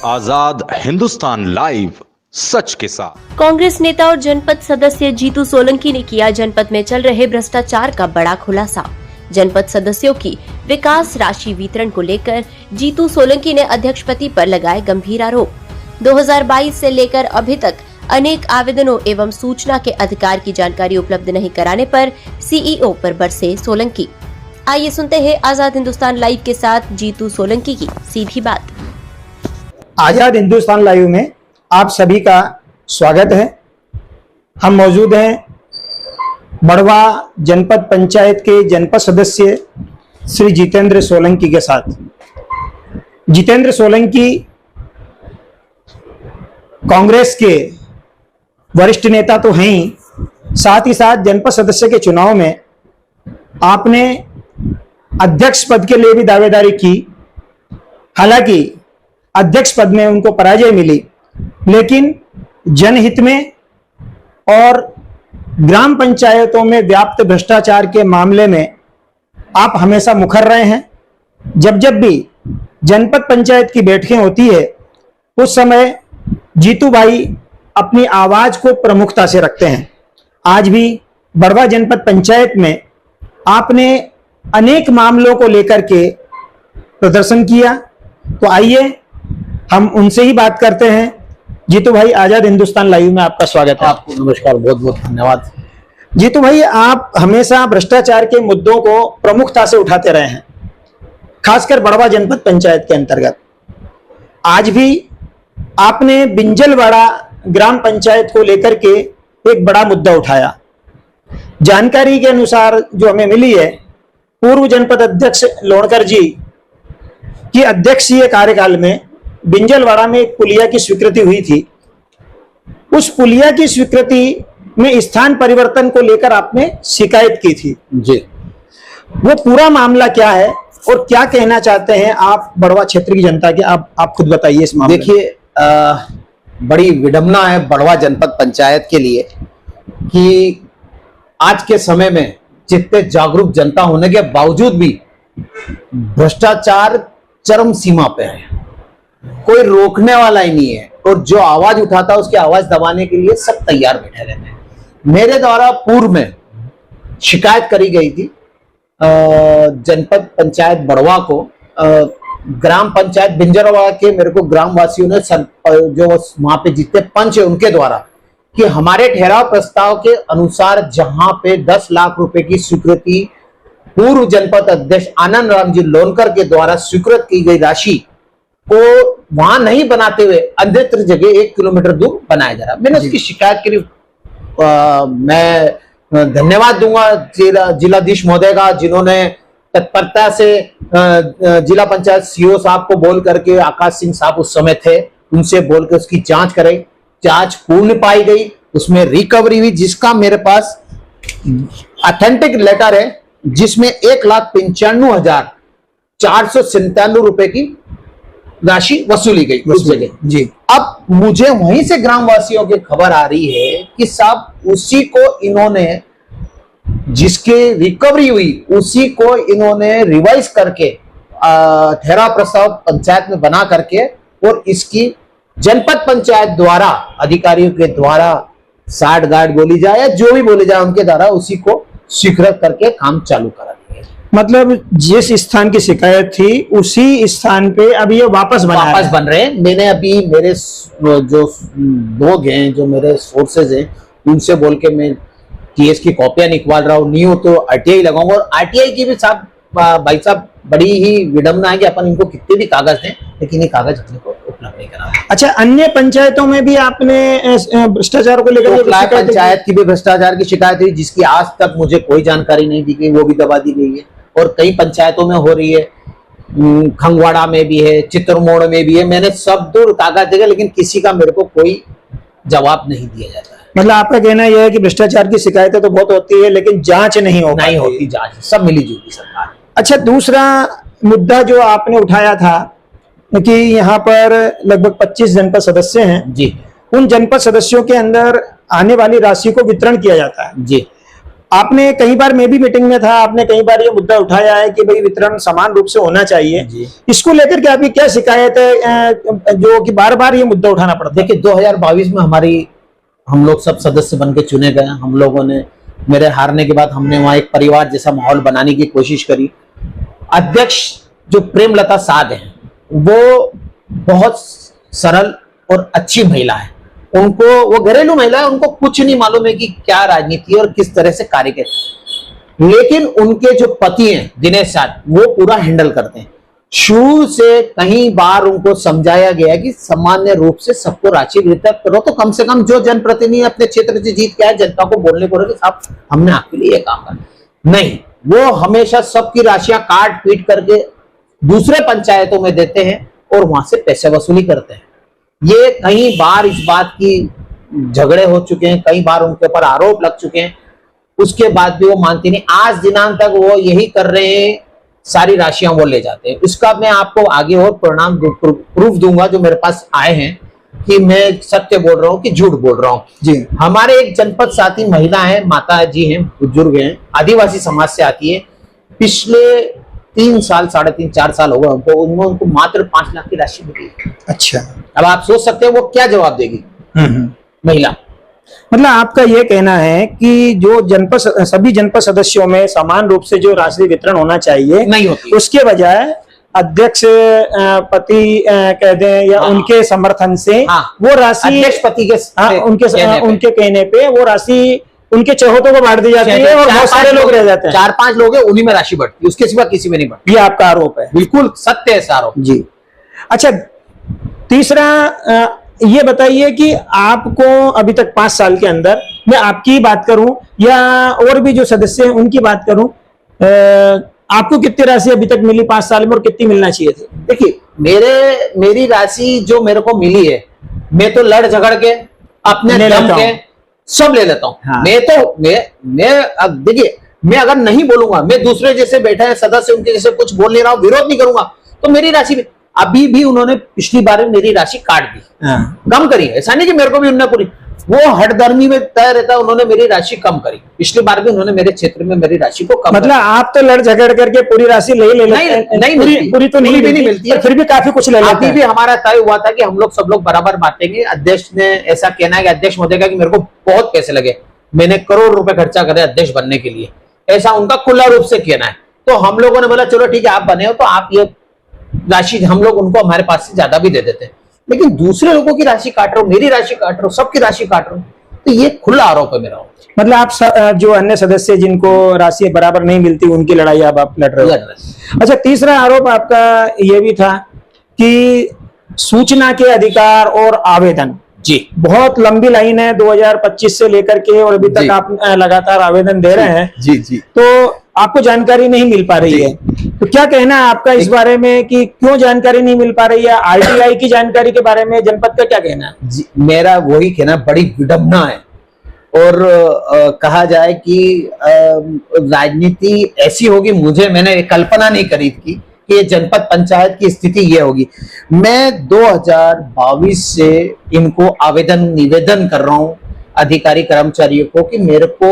आजाद Hindustan live, सच के साथ। कांग्रेस नेता और जनपद सदस्य जीतू सोलंकी ने किया जनपद में चल रहे भ्रष्टाचार का बड़ा खुलासा। जनपद सदस्यों की विकास राशि वितरण को लेकर जीतू सोलंकी ने अध्यक्ष पति पर लगाए गंभीर आरोप। 2022 से लेकर अभी तक अनेक आवेदनों एवं सूचना के अधिकार की जानकारी उपलब्ध नहीं कराने पर सीईओ पर बरसे सोलंकी। आइए सुनते हैं आजाद हिंदुस्तान लाइव के साथ जीतू सोलंकी की सीधी बात। आजाद हिंदुस्तान लाइव में आप सभी का स्वागत है। हम मौजूद हैं बड़वा जनपद पंचायत के जनपद सदस्य श्री जितेंद्र सोलंकी के साथ। जितेंद्र सोलंकी कांग्रेस के वरिष्ठ नेता तो हैं ही, साथ ही साथ जनपद सदस्य के चुनाव में आपने अध्यक्ष पद के लिए भी दावेदारी की। हालांकि अध्यक्ष पद में उनको पराजय मिली, लेकिन जनहित में और ग्राम पंचायतों में व्याप्त भ्रष्टाचार के मामले में आप हमेशा मुखर रहे हैं। जब जब भी जनपद पंचायत की बैठकें होती है, उस समय जीतू भाई अपनी आवाज को प्रमुखता से रखते हैं। आज भी बड़वा जनपद पंचायत में आपने अनेक मामलों को लेकर के प्रदर्शन किया। तो आइए हम उनसे ही बात करते हैं। जीतू भाई, आजाद हिंदुस्तान लाइव में आपका स्वागत है। आपको नमस्कार, बहुत बहुत धन्यवाद। जीतू भाई, आप हमेशा भ्रष्टाचार के मुद्दों को प्रमुखता से उठाते रहे हैं, खासकर बड़वा जनपद पंचायत के अंतर्गत। आज भी आपने बिंजलवाड़ा ग्राम पंचायत को लेकर के एक बड़ा मुद्दा उठाया। जानकारी के अनुसार जो हमें मिली है, पूर्व जनपद अध्यक्ष लोणकर जी की अध्यक्षीय कार्यकाल में बिंजलवाड़ा में एक पुलिया की स्वीकृति हुई थी। उस पुलिया की स्वीकृति में स्थान परिवर्तन को लेकर आपने शिकायत की थी जी। वो पूरा मामला क्या है और क्या कहना चाहते हैं आप बड़वा क्षेत्र की जनता के? आप खुद बताइए इस मामले। देखिए, बड़ी विडंबना है बड़वा जनपद पंचायत के लिए कि आज के समय में जितने जागरूक जनता होने के बावजूद भी भ्रष्टाचार चरम सीमा पे है। कोई रोकने वाला ही नहीं है, और जो आवाज उठाता है उसकी आवाज दबाने के लिए सब तैयार बैठे रहते हैं। मेरे द्वारा पूर्व में शिकायत करी गई थी जनपद पंचायत बड़वा को। ग्राम पंचायत बिंजलवाड़ा के मेरे को ग्रामवासियों ने जो वहां पे जितने पंच है उनके द्वारा कि हमारे ठहराव प्रस्ताव के अनुसार जहां पे 10 लाख रुपए की स्वीकृति पूर्व जनपद अध्यक्ष आनंद राम जी लोनकर के द्वारा स्वीकृत की गई राशि को वहां नहीं बनाते हुए अन्यत्र जगह 1 किलोमीटर दूर बनाया जा रहा। मैंने उसकी शिकायत के लिए मैं धन्यवाद दूंगा जिलाधीश महोदय का, जिन्होंने तत्परता से जिला पंचायत सीओ साहब को बोल करके, आकाश सिंह साहब उस समय थे, उनसे बोल के उसकी जांच कराई। जांच पूर्ण पाई गई, उसमें रिकवरी हुई, जिसका मेरे पास ऑथेंटिक लेटर है, जिसमें 1,95,497 रुपए की राशि वसूली गई उस जगह जी। अब मुझे वहीं से ग्रामवासियों की खबर आ रही है कि साहब उसी को इन्होंने, जिसके रिकवरी हुई उसी को इन्होंने रिवाइज करके ठहराव प्रस्ताव पंचायत में बना करके, और इसकी जनपद पंचायत द्वारा अधिकारियों के द्वारा साठ गार्ड बोली जाए या जो भी बोले जाए उनके द्वारा उसी को स्वीकृत करके काम चालू करा दिया। मतलब जिस स्थान की शिकायत थी उसी स्थान पे अब ये वापस बन रहे हैं। मैंने अभी मेरे जो लोग हैं, जो मेरे सोर्सेज हैं, उनसे बोल के मैं केस की कॉपियां निकलवा रहा हूँ। नहीं हो तो आरटीआई लगाऊंगा। और आरटीआई की भी साहब, भाई साहब, बड़ी ही विडंबना है कि अपन इनको कितने भी कागज दें, लेकिन ये कागज अपने को उपलब्ध नहीं करा। अच्छा, अन्य पंचायतों में भी आपने भ्रष्टाचार को लेकर पंचायत की भी भ्रष्टाचार की शिकायत हुई, जिसकी आज तक मुझे कोई जानकारी नहीं दी गई, वो भी दबा दी गई है। और कई पंचायतों में हो रही है, खंगवाड़ा में भी है, चित्रमोड़ में भी है। मैंने सब दूर कागज देगा, लेकिन किसी का मेरे को कोई जवाब नहीं दिया जाता है। मतलब आपका कहना यह है कि भ्रष्टाचार की शिकायतें तो बहुत होती है, लेकिन जांच नहीं होती। जांच सब मिली जुली सरकार। अच्छा, दूसरा मुद्दा जो आपने उठाया था कि यहाँ पर लगभग 25 जनपद सदस्य हैं जी। उन जनपद सदस्यों के अंदर आने वाली राशि को वितरण किया जाता है जी। आपने कई बार, मैं भी मीटिंग में था, आपने कई बार ये मुद्दा उठाया है कि भाई वितरण समान रूप से होना चाहिए। इसको लेकर के आपकी क्या शिकायत है जो कि बार बार ये मुद्दा उठाना पड़ता है? देखिए 2022 में हम लोग सब सदस्य बन के चुने गए। हम लोगों ने, मेरे हारने के बाद हमने वहां एक परिवार जैसा माहौल बनाने की कोशिश करी। अध्यक्ष जो प्रेमलता साध है वो बहुत सरल और अच्छी महिला है। उनको, वो घरेलू महिला है, उनको कुछ नहीं मालूम है कि क्या राजनीति और किस तरह से कार्य करते, लेकिन उनके जो पति हैं दिनेश साध, वो पूरा हैंडल करते हैं। शुरू से कई बार उनको समझाया गया कि सामान्य रूप से सबको राशि वितरित करो, तो कम से कम जो जनप्रतिनिधि अपने क्षेत्र से जीत के आए जनता को बोलने को रहे कि साहब हमने आपके लिए ये काम करना। नहीं, वो हमेशा सबकी राशियां काट पीट करके दूसरे पंचायतों में देते हैं और वहां से पैसे वसूली करते हैं। ये कई बार इस बात की झगड़े हो चुके हैं, कई बार उनके ऊपर आरोप लग चुके हैं, उसके बाद भी वो मानती नहीं। आज दिनांक तक वो यही कर रहे हैं, सारी राशियां वो ले जाते हैं। उसका मैं आपको आगे और परिणाम प्रूफ दूंगा जो मेरे पास आए हैं कि मैं सत्य बोल रहा हूँ कि झूठ बोल रहा हूँ। जी, हमारे एक जनपद साथी महिला है, माता जी हैं, बुजुर्ग हैं, आदिवासी समाज से आती है। पिछले 3 साल, 3.5 4 साल हो गए उनको मात्र 5 लाख की राशि मिली। अच्छा, अब आप सोच सकते हैं वो क्या जवाब देगी महिला। मतलब आपका ये कहना है कि जो सभी जनपद सदस्यों में समान रूप से जो राशि वितरण होना चाहिए नहीं होती, उसके बजाय अध्यक्ष पति कह दें या उनके समर्थन से वो राशि अध्यक्ष पति के उनके कहने पे वो राशि उनके चहेतों को बांट दी जाती है और बहुत सारे लोग रह जाते हैं। 4-5 लोग हैं, उन्हीं में राशि बढ़ती है, उसके सिवा किसी में नहीं बढ़ती। ये आपका आरोप है? बिल्कुल सत्य है आरोप जी। अच्छा, तीसरा ये बताइए कि आपको अभी तक 5 साल के अंदर, मैं आपकी बात करूं या और भी जो सदस्य हैं उनकी बात करूं, आपको कितनी राशि अभी तक मिली 5 साल में और कितनी मिलना चाहिए थी? देखिए मेरी राशि जो मेरे को मिली है, मैं तो लड़ झगड़ के अपने दम के सब ले लेता हूँ। हाँ। मैं अब देखिए, मैं अगर नहीं बोलूंगा, मैं दूसरे जैसे बैठे हैं सदस्य उनके जैसे कुछ बोल नहीं रहा हूँ, विरोध नहीं करूंगा, तो मेरी राशि अभी भी उन्होंने पिछली बार मेरी राशि काट दी। हाँ। कम करी, ऐसा नहीं कि मेरे को भी उन्होंने पूरी, वो हठधर्मी में तय रहता, उन्होंने मेरी राशि कम करी। पिछली बार भी उन्होंने मेरे क्षेत्र में मेरी राशि को कम, मतलब आप तो लड़ झगड़ करके पूरी राशि ले लेते हैं? नहीं, पूरी तो नहीं मिलती है, फिर भी काफी कुछ ले लेते हैं। अभी भी हमारा तय हुआ था कि हम लोग सब लोग बराबर बांटेंगे। अध्यक्ष ने ऐसा कहना है कि अध्यक्ष महोदय का कि मेरे को बहुत पैसे लगे, मैंने करोड़ रुपए खर्चा करे अध्यक्ष बनने के लिए, ऐसा उनका खुला रूप से कहना है। तो हम लोगों ने बोला चलो ठीक है, आप बने हो तो आप ये राशि, हम लोग उनको हमारे पास से ज्यादा भी दे देते हैं, लेकिन दूसरे लोगों की राशि काट रहे हो, मेरी राशि काट रहे हो, सबकी राशि काट रहे हो, तो ये खुला आरोप है मेरा। मतलब आप जो अन्य सदस्य जिनको राशि बराबर नहीं मिलती उनकी लड़ाई अब आप लड़ रहे हो। अच्छा, तीसरा आरोप आपका ये भी था कि सूचना के अधिकार और आवेदन, जी बहुत लंबी लाइन है 2025 से लेकर के और अभी तक आप लगातार आवेदन दे रहे हैं। जी, तो आपको जानकारी नहीं मिल पा रही है, तो क्या कहना है आपका इस बारे में कि क्यों जानकारी नहीं मिल पा रही है? आरटीआई की जानकारी के बारे में जनपद का क्या कहना है? जी, मेरा वही कहना, बड़ी विडंबना है और कहा जाए कि राजनीति ऐसी होगी, मैंने कल्पना नहीं करी थी कि ये जनपद पंचायत की स्थिति ये होगी। मैं 2022 से इनको निवेदन कर रहा हूँ अधिकारी कर्मचारियों को कि मेरे को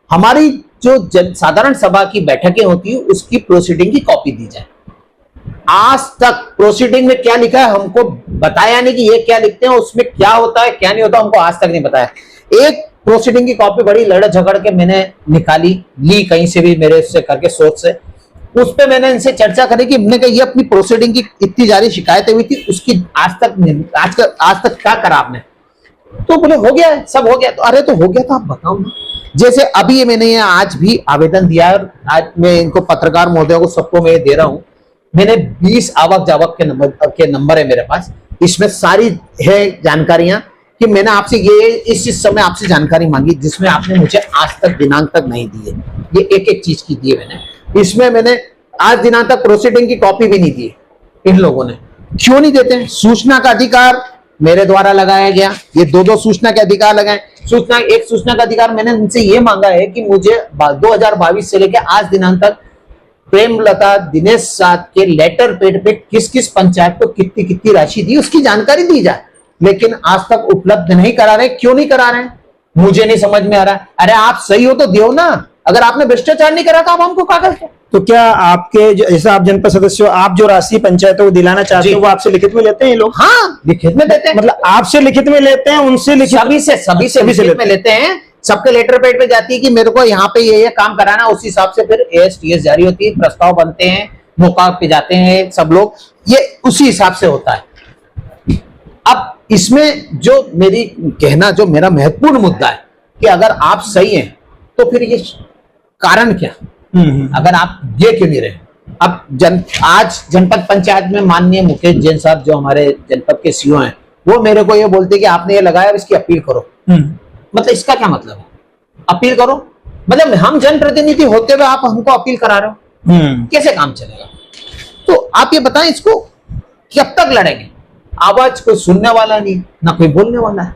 हमारी जो साधारण सभा की बैठकें होती है उसकी प्रोसीडिंग की कॉपी दी जाए। आज तक प्रोसीडिंग में क्या लिखा है हमको बताया नहीं कि ये क्या लिखते हैं, उसमें क्या होता है क्या नहीं होता, हमको आज तक नहीं बताया। एक प्रोसीडिंग की कॉपी बड़ी लड़ झगड़ के मैंने निकाली, ली कहीं से भी मेरे से करके सोच से, उस पे मैंने इनसे चर्चा करी कि हमने कहा ये अपनी प्रोसीडिंग की इतनी जारी शिकायतें हुई थी, उसकी आज तक क्या करा आपने? तो बोले हो गया है, सब हो गया। तो अरे तो हो गया तो आप बताओ ना। जैसे अभी मैंने ये आज भी आवेदन दिया है, आज मैं इनको पत्रकार महोदयों को सबको मैं दे रहा हूं, मैंने 20 आवक जावक के नंबर है मेरे पास, इसमें सारी है जानकारियां कि मैंने आपसे ये इस समय आपसे जानकारी मांगी जिसमें आपने मुझे आज तक दिनांक तक नहीं दी है। ये एक एक चीज की दी है मैंने, इसमें मैंने आज दिनांक तक प्रोसीडिंग की कॉपी भी नहीं दी है। इन लोगों ने क्यों नहीं देते हैं? सूचना का अधिकार मेरे द्वारा लगाया गया, ये 2 सूचना के अधिकार लगाए। एक सूचना का अधिकार मैंने उनसे ये मांगा है कि मुझे 2022 से लेकर आज दिनांक तक प्रेमलता दिनेश साध के लेटर पेड पे किस किस पंचायत को कितनी कितनी राशि दी उसकी जानकारी दी जाए, लेकिन आज तक उपलब्ध नहीं करा रहे। क्यों नहीं करा रहे? मुझे नहीं समझ में आ रहा। अरे आप सही हो तो दो ना, अगर आपने भ्रष्टाचार नहीं करा तो आप हमको कागज दो। तो क्या आपके जैसे आप जनपद सदस्य हो, आप जो राशि पंचायतों को दिलाना चाहते जी। हो वो आपसे लिखित में लेते हैं ये लोग? हाँ, लिखित में देते हैं। मतलब आपसे लिखित में लेते हैं, उनसे लिखित सभी से लिखित में लेते हैं। सबके लेटर पैड पे जाती है कि मेरे को यहाँ पे ये काम कराना, उस हिसाब से फिर ASTS जारी होती है, प्रस्ताव बनते हैं, मौका पे जाते हैं सब लोग, ये उसी हिसाब से होता है। अब इसमें जो जो मेरा महत्वपूर्ण मुद्दा है कि अगर आप सही हैं तो फिर ये कारण क्या, अगर आप ये क्यों नहीं रहे? अब आज जनपद पंचायत में माननीय मुकेश जैन साहब जो हमारे जनपद के सीईओ हैं, वो मेरे को ये बोलते कि आपने ये लगाया, इसकी अपील करो। मतलब इसका क्या मतलब है? अपील करो मतलब हम जनप्रतिनिधि होते हुए आप हमको अपील करा रहे हो, कैसे काम चलेगा? तो आप ये बताएं, इसको कब तक लड़ेंगे? आवाज कोई सुनने वाला नहीं, ना कोई बोलने वाला है।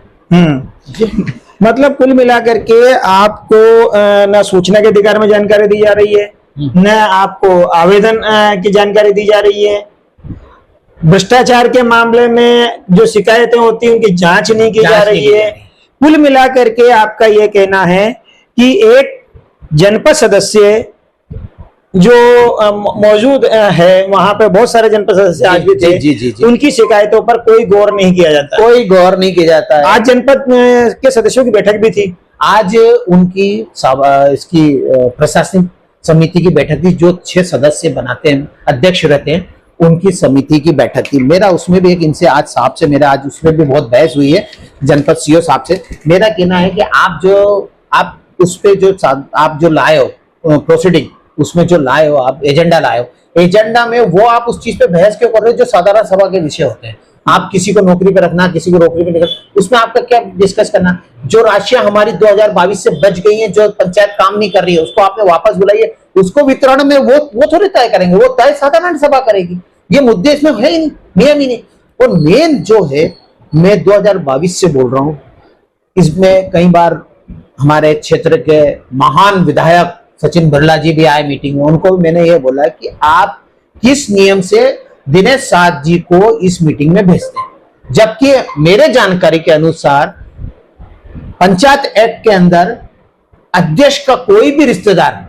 मतलब कुल मिलाकर के आपको न सूचना के अधिकार में जानकारी दी जा रही है, न आपको आवेदन की जानकारी दी जा रही है। भ्रष्टाचार के मामले में जो शिकायतें होती हैं उनकी जांच नहीं की जा रही है। कुल मिलाकर के आपका यह कहना है कि एक जनपद सदस्य जो मौजूद है, वहां पे बहुत सारे जनपद सदस्य आज भी थे, जी। उनकी शिकायतों पर कोई गौर नहीं किया जाता, कोई गौर नहीं किया जाता है। आज जनपद के सदस्यों की बैठक भी थी, आज उनकी इसकी प्रशासनिक समिति की बैठक थी, जो 6 सदस्य बनाते हैं, अध्यक्ष रहते हैं, उनकी समिति की बैठक थी। मेरा उसमें भी एक इनसे आज साहब से मेरा आज उसमें भी बहुत बहस हुई है, जनपद सीईओ साहब से। मेरा कहना है कि आप उस पे जो आप जो लाए हो प्रोसीडिंग, उसमें जो लाए हो आप एजेंडा लाए हो, एजेंडा में वो आप उस चीज पे बहस क्यों कर रहे हो जो साधारण सभा के विषय होते हैं? आप किसी को नौकरी पे रखना, किसी को नौकरी पे नहीं रखना, उसमें आपका क्या डिस्कस करना? जो राशियां हमारी 2022 से बच गई हैं, जो पंचायत काम नहीं कर रही है, उसको आपने वापस बुलाइए, उसको वितरण में वो थोड़ी तय करेंगे, वो तय साधारण सभा करेगी। ये मुद्दे इसमें है ही नहीं, नियम ही नहीं। और मेन जो है, मैं 2022 से बोल रहा हूं, इसमें कई बार हमारे क्षेत्र के महान विधायक सचिन बिरला जी भी आए मीटिंग में, उनको भी मैंने ये बोला कि आप किस नियम से दिनेश साध जी को इस मीटिंग में भेजते हैं, जबकि मेरे जानकारी के अनुसार पंचायत एक्ट के अंदर अध्यक्ष का कोई भी रिश्तेदार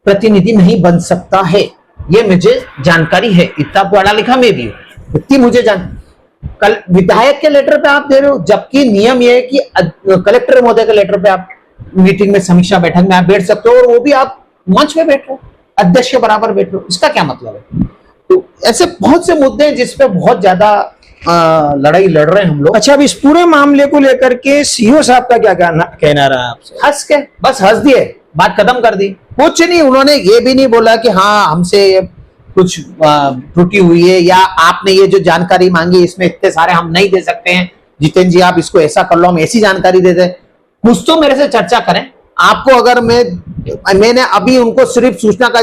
प्रतिनिधि नहीं बन सकता है। ये मुझे जानकारी है, इतना पढ़ा लिखा मैं भी हूं, इतनी मुझे कल विधायक के लेटर पे आप दे रहे हो, जबकि नियम यह है कि कलेक्टर महोदय के लेटर पे आप मीटिंग में, समीक्षा बैठक में आप बैठ सकते हो, और वो भी आप मंच पे बैठ रहे हो, अध्यक्ष के बराबर बैठ रहे हो। इसका क्या मतलब है? तो ऐसे बहुत से मुद्दे हैं जिसपे बहुत ज्यादा लड़ाई लड़ रहे हैं हम लोग। अच्छा, अब इस पूरे मामले को लेकर के सीईओ साहब का क्या कहना रहा आपसे? हंस के बस हंस दिए, बात खत्म कर दी, कुछ नहीं। उन्होंने ये भी नहीं बोला कि हाँ हमसे कुछ त्रुटि हुई है, या आपने ये जो जानकारी मांगी इसमें इतने सारे हम नहीं दे सकते हैं, जितेंद्र जी आप इसको ऐसा कर लो, हम ऐसी जानकारी दे दें। कुछ तो मेरे से चर्चा करें। आपको अगर मैंने अभी उनको सिर्फ सूचना का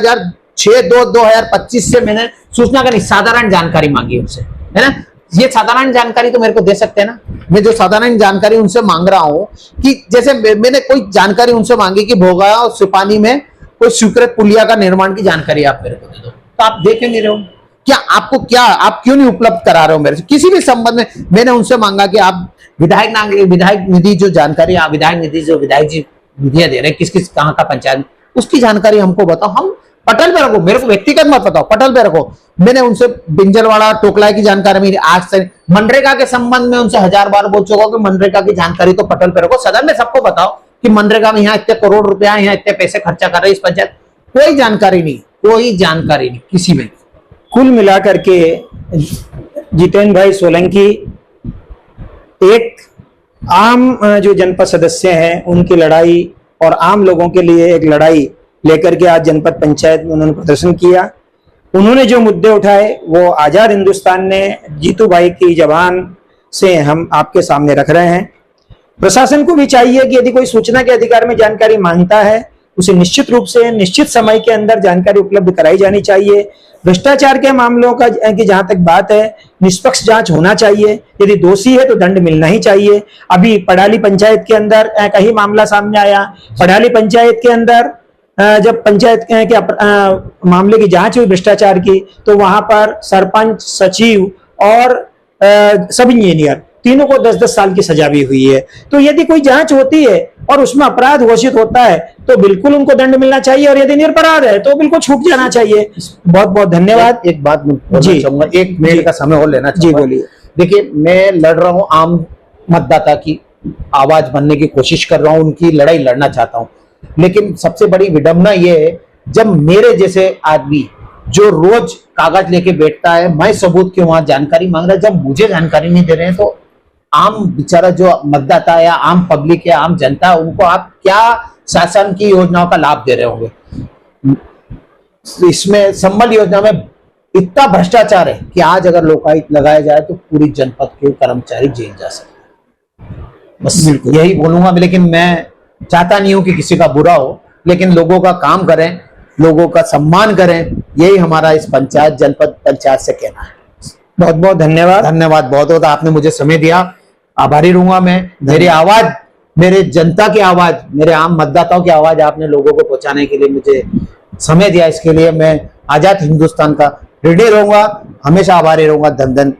6/2/2025 से मैंने सूचना का नहीं, साधारण जानकारी मांगी उनसे, है ना। ये साधारण जानकारी तो मेरे को दे सकते हैं ना। मैं जो साधारण जानकारी उनसे मांग रहा हूं कि जैसे मैंने कोई जानकारी उनसे मांगी कि भोगा और सिपानी में कोई स्वीकृत पुलिया का निर्माण की जानकारी आप मेरे को दे दो, तो आप दे क्यों नहीं रहे हो? आप क्यों नहीं उपलब्ध करा रहे हो मेरे से किसी भी संबंध में? मैंने उनसे मांगा कि आप विधायक निधि जो जानकारी, विधायक निधि जो विधायक जी निधियां दे रहे हैं, किस किस कहाँ का पंचायत, उसकी जानकारी हमको बताओ। हम पटल पे रखो, मेरे को व्यक्तिगत मत बताओ, पटल पे रखो। मैंने उनसे बिंजलवाड़ा टोकलाई की जानकारी मेरी आज से, मनरेगा के संबंध में उनसे 1000 बार बोल चुका कि मनरेगा की जानकारी तो पटल पे रखो। सदन में सबको बताओ कि मनरेगा में यहाँ इतने करोड़ रुपया, यहाँ इतने पैसे खर्चा कर रहे हैं इस पंचायत। कोई जानकारी नहीं किसी में। कुल मिलाकर के जितेंद्र भाई सोलंकी एक आम जो जनपद सदस्य हैं उनकी लड़ाई और आम लोगों के लिए एक लड़ाई लेकर के आज जनपद पंचायत में उन्होंने प्रदर्शन किया। उन्होंने जो मुद्दे उठाए वो आजाद हिंदुस्तान ने जीतू भाई की जबान से हम आपके सामने रख रहे हैं। प्रशासन को भी चाहिए कि यदि कोई सूचना के अधिकार में जानकारी मांगता है, उसे निश्चित रूप से निश्चित समय के अंदर जानकारी उपलब्ध कराई जानी चाहिए। भ्रष्टाचार के मामलों का की जहां तक बात है, निष्पक्ष जांच होना चाहिए। यदि दोषी है तो दंड मिलना ही चाहिए। अभी पडाली पंचायत के अंदर का ही मामला सामने आया। पडाली पंचायत के अंदर जब पंचायत के मामले की जांच हुई भ्रष्टाचार की, तो वहां पर सरपंच, सचिव और सब इंजीनियर तीनों को 10-10 साल की सजा भी हुई है। तो यदि कोई जांच होती है और उसमें अपराध घोषित होता है तो बिल्कुल उनको दंड मिलना चाहिए, और यदि निरपराध है तो बिल्कुल छूट जाना चाहिए। बहुत बहुत धन्यवाद। एक बात मैं बोलना जी। चाहूंगा, 1 मिनट का समय और लेना जी चाहूंगा। बोलिए। देखिए, मैं लड़ रहा हूं, आम मतदाता की आवाज बनने की कोशिश कर रहा हूं, उनकी लड़ाई लड़ना चाहता हूं, लेकिन सबसे बड़ी विडंबना यह है जब मेरे जैसे आदमी जो रोज कागज लेके बैठता है, मैं सबूत क्यों वहां जानकारी मांग रहा है, जब मुझे जानकारी नहीं दे रहे हैं, तो आम बेचारा जो मतदाता या आम पब्लिक या आम जनता है, उनको आप क्या शासन की योजनाओं का लाभ दे रहे होंगे। इसमें संबल योजना में इतना भ्रष्टाचार है कि आज अगर लोकायुक्त लगाया जाए तो पूरी जनपद के कर्मचारी जेल जा सकते हैं। बस यही बोलूंगा, लेकिन मैं चाहता नहीं हूं कि किसी का बुरा हो, लेकिन लोगों का काम करें, लोगों का सम्मान करें, यही हमारा इस पंचायत जनपद पंचायत से कहना है। बहुत बहुत धन्यवाद। धन्यवाद बहुत बहुत, आपने मुझे समय दिया, आभारी रहूंगा मैं। मेरी आवाज, मेरे जनता की आवाज, मेरे आम मतदाताओं की आवाज आपने लोगों को पहुंचाने के लिए मुझे समय दिया, इसके लिए मैं आजाद हिंदुस्तान का ऋणी रहूंगा, हमेशा आभारी रहूंगा। धन्यवाद।